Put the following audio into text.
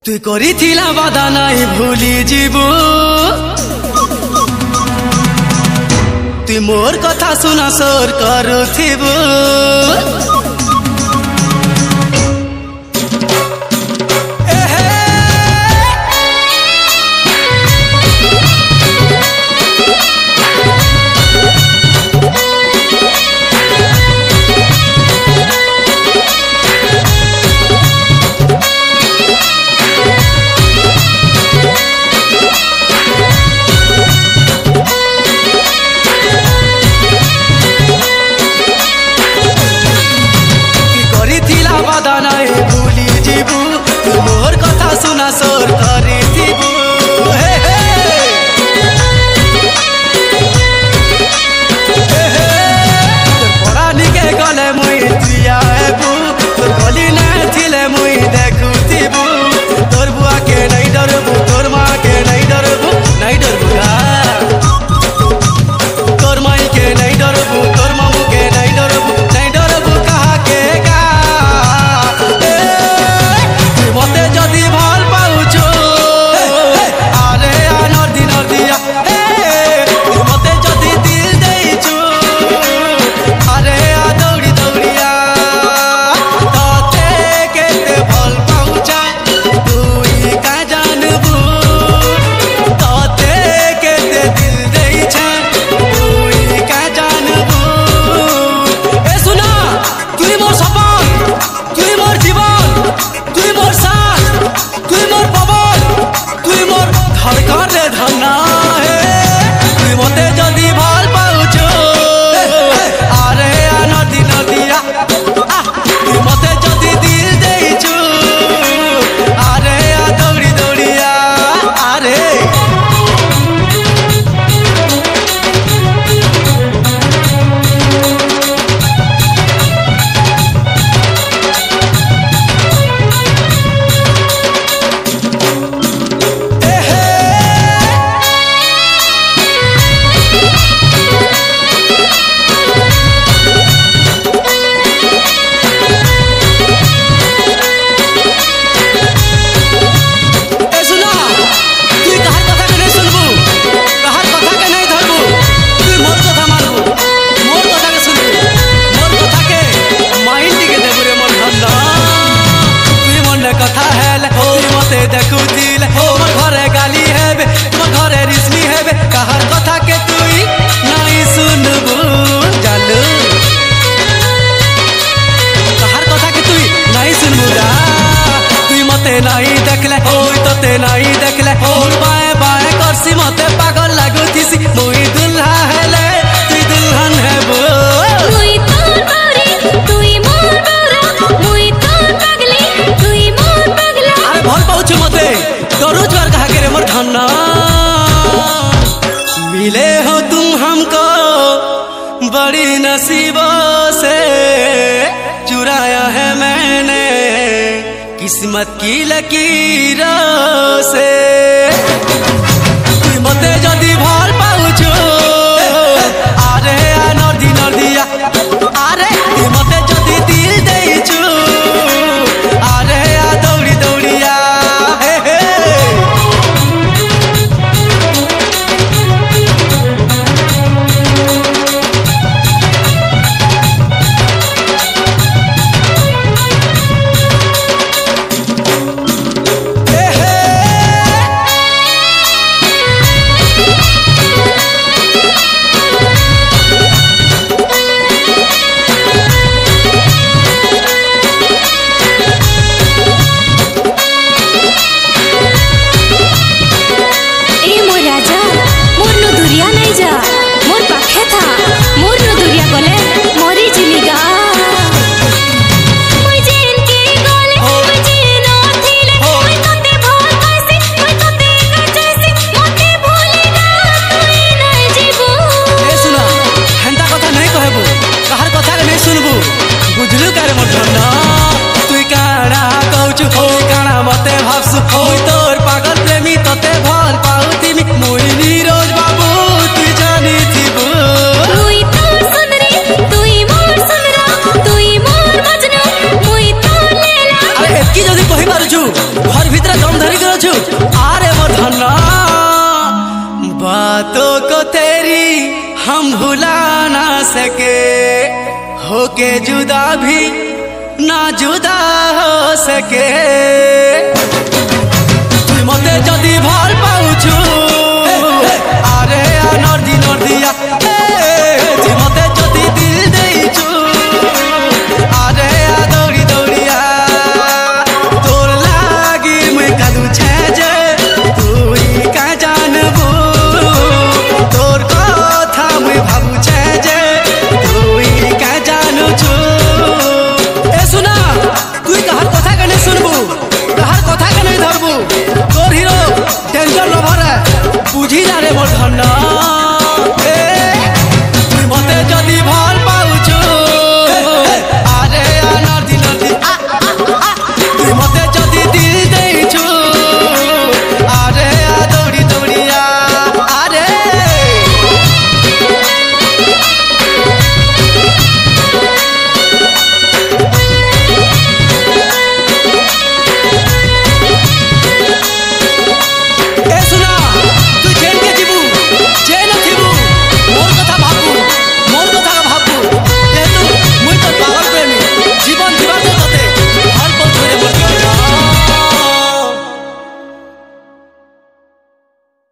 তুই করিছিলা বাধা নাই ভুলি যাব তুই মোর কথা শুনা সোর করুথিব मोर कथा सुना सोर करिथिबु हे हे पड़ा निके गले मुई जिया हेबु तोर गली ना थिले मुई देखुथिबु तोर बुआ के नहीं डरबु तोर माँ के नहीं डरबु तोर माई के नहीं डरबु तोर मामू के नहीं डरबु कहा के गा मते जदि भल पाउछु अरे नर्दी नर्दिया मते जदि दिल देइछु अरे दौड़ी दौड़िया तते केते भल पाउछा तुई का जानबू तते केते दिल देइछा तुई का जानबू ए सुना तुई मोर सपन तुई मोर जीवन तुई मोर साथ तुई मोर पवन तुई मोर धड़कन रे धन्ना हे तुई मते जदि भल पाउछु अरे नदी नदिया तुई मते जदि दिल देइछु अरे दौड़ी दौड़िया अरे देखुथिले मोर घरे गाली हेबे मोर घरे रिश्मी हेबे कहर कथा के तुई नहीं सुनबू जानू कहर कथा के तुई नहीं सुनबू तुई मते नहीं देखले ओई तते नहीं देखले मोर बाए बाए करसी मते पागल लागुथिसी मुई दुल्हा हेले तुई दुल्हन हेबू मुई तोर बारी तुई मोर बारा मुई तोर पगली तुई मोर पगला अरे भल पाउछु मते करू जोर कहा के रे मोर धन्ना मिले हो तुम हमको बड़ी नसीबों से चुराया है मैंने किस्मत की लकीरों से तुई मते जदि भल पाउछु अरे नर्दी नर्दिया अरे तुई मते जदि दिल देइछु अरे दौड़ी दौड़िया हे हे मते भावसु होई तोर पागल प्रेमी तते भल पाउथिमी मुई नीरज बाबू तुई जानी थिबू मुई तोर सुंदरी तुई मोर सुंदरा तुई मोर मजनू मुई तोर लैला अरे एतकी जदी कहि पारुछु घर भितर दम सके, होके जुदा भी ना जुदा हो सके।